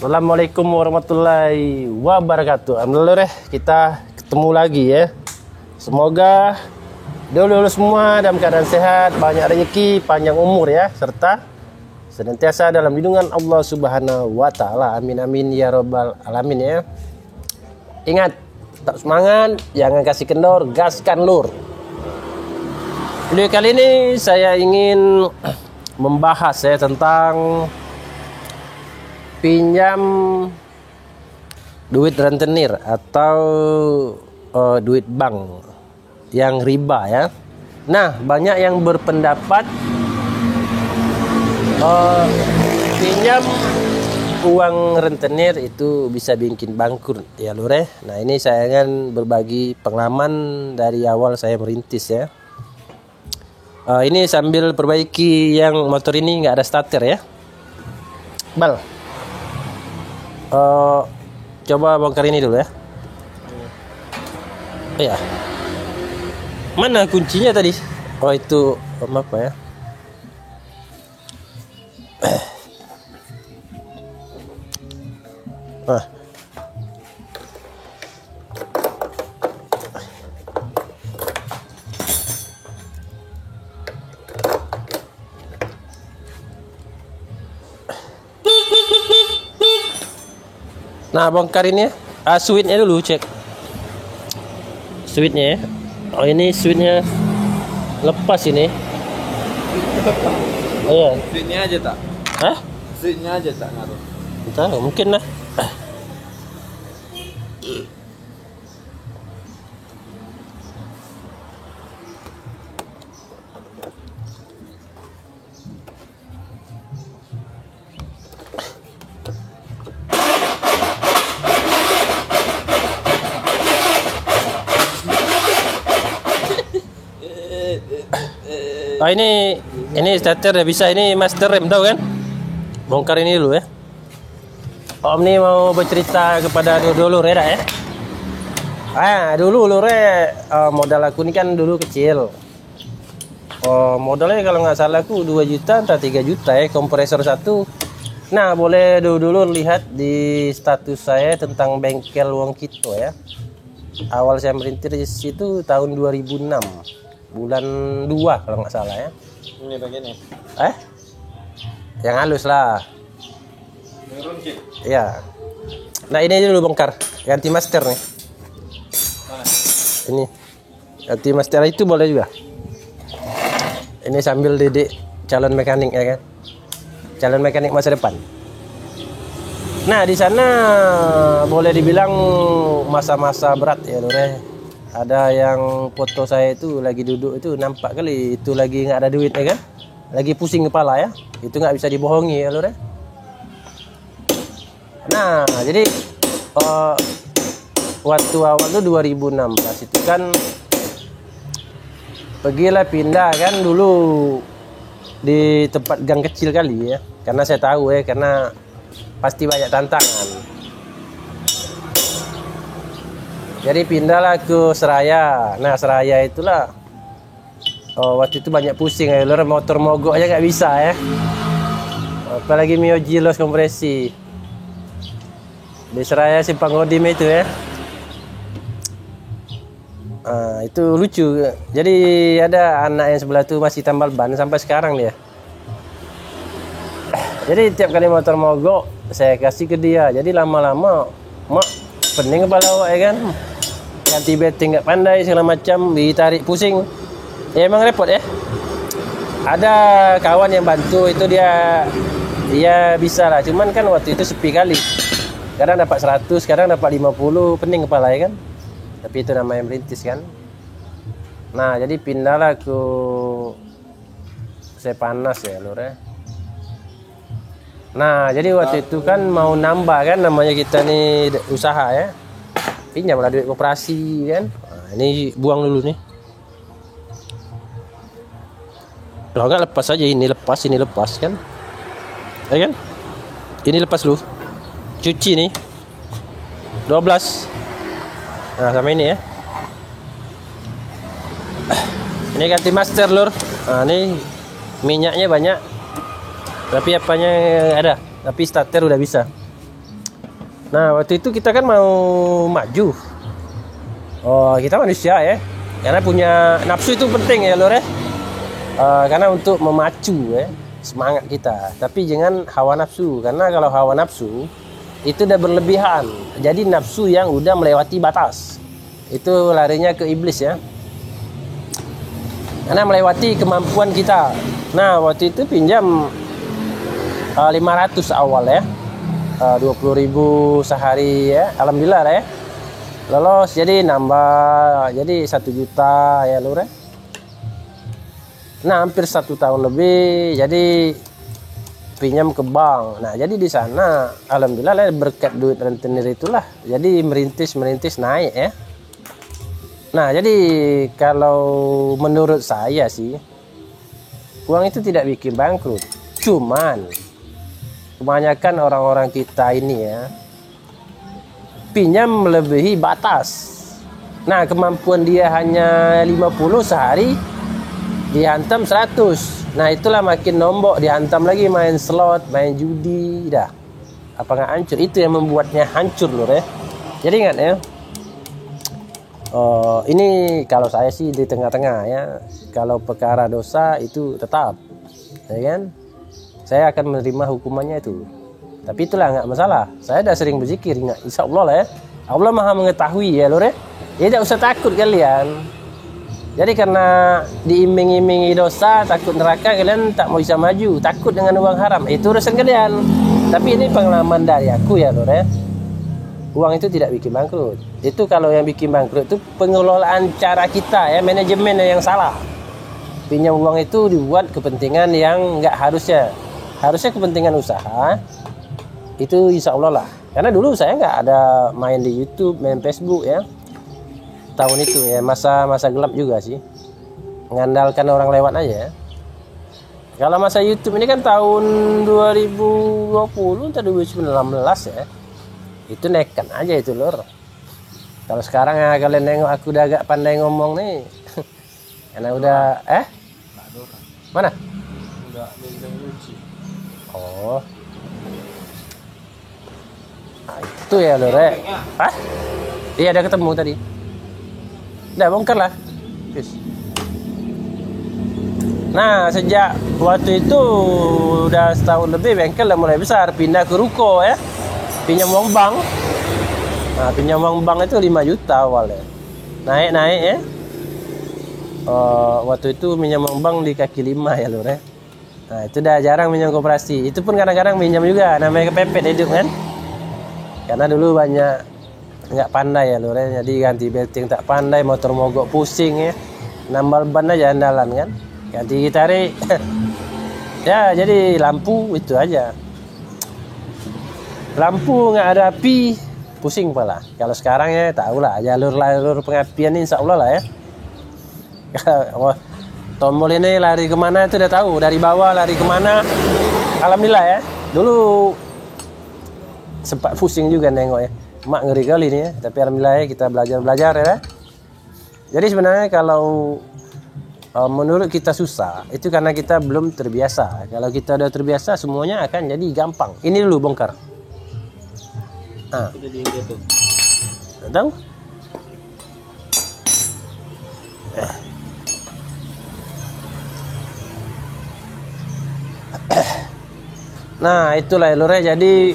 Assalamualaikum warahmatullahi wabarakatuh. Alhamdulillah kita ketemu lagi ya. Semoga dulu semua dalam keadaan sehat, banyak rezeki, panjang umur ya, serta senantiasa dalam lindungan Allah Subhanahu wa taala. Amin amin ya rabbal alamin ya. Ingat, tetap semangat, jangan kasih kendor, gaskan lur. Video kali ini saya ingin membahas ya tentang pinjam duit rentenir atau duit bank yang riba ya. Nah, banyak yang berpendapat pinjam uang rentenir itu bisa bikin bangkrut ya lur ya. Nah, ini saya akan berbagi pengalaman dari awal saya merintis ya. Ini sambil perbaiki yang motor ini nggak ada starter ya. Bal. Coba bongkar ini dulu ya. Iya. Mana kuncinya tadi? Oh itu apa ya? Nah, bongkar ini ya. Switchnya dulu cek. Switchnya ya. Oh ini switchnya lepas ini. Oh iya. Switchnya aja tak? Hah? Switchnya aja tak ngaruh. Entah, mungkin lah. Oh ini starter ya bisa, ini master rem tahu kan? Bongkar ini dulu ya. Om ini mau bercerita kepada dulu Reda ya. Dulu lure modal aku ini kan dulu kecil. Modalnya kalau nggak salah aku 2 juta atau 3 juta ya, kompresor satu. Nah, boleh dulu lihat di status saya tentang bengkel Wong Kito ya. Awal saya merintis itu tahun 2006. Bulan 2 kalau nggak salah ya. Ini begini. Yang halus lah. Iya. Nah ini dulu bongkar. Ganti master nih. Ini. Ganti master itu boleh juga. Ini sambil didik calon mekanik ya kan. Calon mekanik masa depan. Nah di sana boleh dibilang masa-masa berat ya Lure. Ada yang foto saya itu lagi duduk itu nampak kali itu lagi nggak ada duit ya kan, lagi pusing kepala ya, itu nggak bisa dibohongi ya lur ya. Nah jadi waktu awal tuh 2016 itu kan pergilah pindah kan dulu di tempat gang kecil kali ya, karena saya tahu ya, karena pasti banyak tantangan. Jadi pindahlah ke Seraya. Nah Seraya itulah waktu itu banyak pusing ya, lor, motor mogok aja nggak bisa ya. Apalagi Mio Jilos kompresi. Di Seraya Simpang Odim itu ya. Itu lucu. Jadi ada anak yang sebelah itu masih tambal ban sampai sekarang dia. Jadi tiap kali motor mogok saya kasih ke dia. Jadi lama-lama mak pening kepala awak ya kan. Ganti betting nggak pandai segala macam, ditarik pusing ya, emang repot ya. Ada kawan yang bantu itu, dia bisa lah, cuman kan waktu itu sepi kali, kadang dapat 100, kadang dapat 50, pening kepala ya kan. Tapi itu namanya merintis kan. Nah jadi pindahlah ke Sepanas ya lur ya. Nah jadi waktu itu kan mau nambah kan, namanya kita nih usaha ya, pinjamlah duit koperasi kan. Nah, ini buang dulu nih. Kalau nggak lepas aja, ini lepas kan, ya kan? Ini lepas dulu, cuci nih 12. Nah sama ini ya. Ini ganti master lur. Nah ini minyaknya banyak, tapi apanya ada, tapi starter udah bisa. Nah, waktu itu kita kan mau maju. Oh, kita manusia ya. Karena punya nafsu itu penting ya, Lur ya. Karena untuk memacu ya semangat kita. Tapi jangan hawa nafsu. Karena kalau hawa nafsu itu udah berlebihan. Jadi nafsu yang udah melewati batas. Itu larinya ke iblis ya. Karena melewati kemampuan kita. Nah, waktu itu pinjam 500 awal ya. 20.000 sehari ya. Alhamdulillah lah ya. Lolos jadi nambah jadi 1 juta ya, Lur ya. Nah, hampir 1 tahun lebih jadi pinjam ke bank. Nah, jadi di sana alhamdulillah lah berkat duit rentenir itulah. Jadi merintis naik ya. Nah, jadi kalau menurut saya sih uang itu tidak bikin bangkrut. Cuman kebanyakan orang-orang kita ini ya pinjam melebihi batas. Nah, kemampuan dia hanya 50 sehari, dihantam 100. Nah, itulah makin nombok, dihantam lagi main slot, main judi, dah. Apa nggak hancur? Itu yang membuatnya hancur, Lur ya. Jadi ingat ya, ini kalau saya sih di tengah-tengah ya. Kalau perkara dosa itu tetap, ya kan? Saya akan menerima hukumannya itu. Tapi itulah nggak masalah. Saya udah sering berzikir, ingat, insya Allah lah ya. Allah maha mengetahui ya, Lur ya. Ya tidak usah takut kalian. Jadi karena diiming-imingi dosa, takut neraka, kalian tak mau bisa maju. Takut dengan uang haram, itu urusan kalian. Tapi ini pengalaman dari aku ya, Lur ya. Uang itu tidak bikin bangkrut. Itu kalau yang bikin bangkrut itu pengelolaan cara kita ya, manajemen yang salah. Pinjam uang itu dibuat kepentingan yang nggak harusnya. Harusnya kepentingan usaha. Itu insya Allah lah. Karena dulu saya nggak ada main di YouTube, main Facebook ya. Tahun itu ya, masa gelap juga sih. Mengandalkan orang lewat aja ya. Kalau masa YouTube ini kan tahun 2020 atau 2019 ya. Itu nekat aja itu, Lur. Kalau sekarang ya kalian nengok aku udah agak pandai ngomong nih. Karena udah mana? Udah minjem kunci. Oh. Nah, itu ya, Lur ya. Hah? Iya, ada ketemu tadi. Udah bongkar lah. Yes. Nah, sejak waktu itu udah setahun lebih bengkel udah mulai besar, pindah ke ruko ya. Pinjam uang bank. Nah, pinjam uang bank itu 5 juta awalnya. Naik ya. Waktu itu minjam uang bank di kaki 5 ya, Lur ya. Nah, itu udah jarang minjam koperasi. Itu pun kadang-kadang minjam juga, namanya kepepet hidup kan. Karena dulu banyak nggak pandai ya, Lur ya. Jadi ganti belting tak pandai, motor mogok pusing ya. Nambal ban aja andalan kan. Ganti tarik. Ya, jadi lampu itu aja. Lampu nggak ada api, pusing kepala. Kalau sekarang ya tahu lah, jalur pengapian ini insya Allah lah ya. Tombol ini lari kemana itu udah tahu, dari bawah lari kemana. Alhamdulillah ya. Dulu sempat pusing juga nengok ya. Mak ngeri kali ini ya. Tapi alhamdulillah ya, kita belajar ya. Jadi sebenarnya kalau menurut kita susah, itu karena kita belum terbiasa. Kalau kita udah terbiasa, semuanya akan jadi gampang. Ini dulu bongkar. Nah, Udah di India tuh. tahu? Nah, itulah Lur ya. Jadi,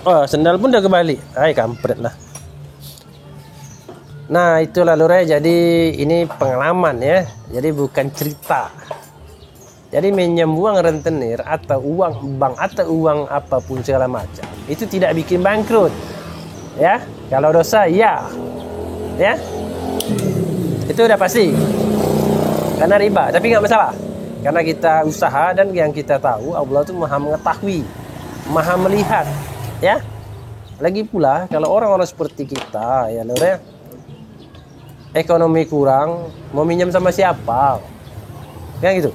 oh, sendal pun udah kembali. Ay, kampret lah. Nah, itulah Lur ya. Jadi ini pengalaman ya. Jadi bukan cerita. Jadi minjem uang rentenir atau uang bank atau uang apapun segala macam itu tidak bikin bangkrut. Ya, kalau dosa ya. Ya. Itu udah pasti. Karena riba, tapi nggak masalah. Karena kita usaha dan yang kita tahu Allah itu Maha mengetahui, Maha melihat, ya. Lagi pula kalau orang-orang seperti kita ya, Lur ya. Ekonomi kurang, mau minjem sama siapa? Kan gitu.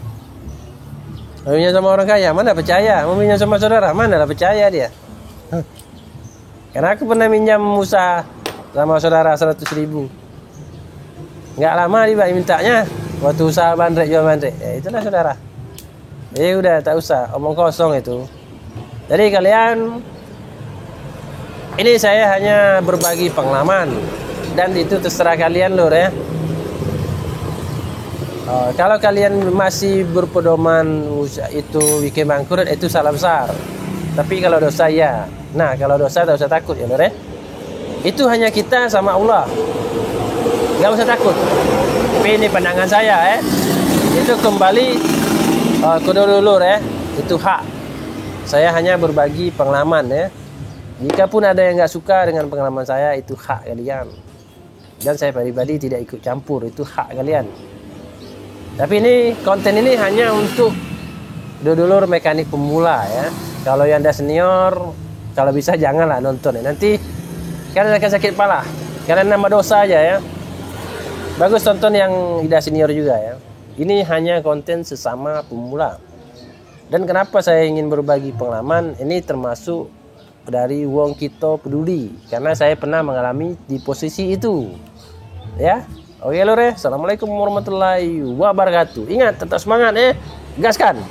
Mau minjem sama orang kaya, mana percaya? Mau minjem sama saudara, mana lah percaya dia? Karena aku pernah minjam usaha sama saudara 100.000. Nggak lama dia mintanya. Waktu usaha bandrek jual bandrek, ya itulah saudara. Udah tak usah omong kosong itu. Jadi kalian Ini saya hanya berbagi pengalaman dan itu terserah kalian lur ya. Kalau kalian masih berpedoman itu bikin bangkrut, itu salah besar. Tapi kalau dosa ya. Nah, kalau dosa tak usah takut ya lur ya. Itu hanya kita sama Allah. Gak usah takut. Tapi ini pandangan saya ya. Itu kembali ke dulur ya. Itu hak. Saya hanya berbagi pengalaman ya. Jika pun ada yang nggak suka dengan pengalaman saya, itu hak kalian. Dan saya pribadi tidak ikut campur, itu hak kalian. Tapi ini konten ini hanya untuk dulur mekanik pemula ya. Kalau yang udah senior, kalau bisa janganlah nonton ya. Nanti kalian akan sakit kepala. Kalian nambah dosa aja ya. Bagus tonton yang udah senior juga ya. Ini hanya konten sesama pemula. Dan kenapa saya ingin berbagi pengalaman? Ini termasuk dari wong kita peduli, karena saya pernah mengalami di posisi itu ya. Oke lur ya, assalamualaikum warahmatullahi wabarakatuh. Ingat, tetap semangat ya, gaskan.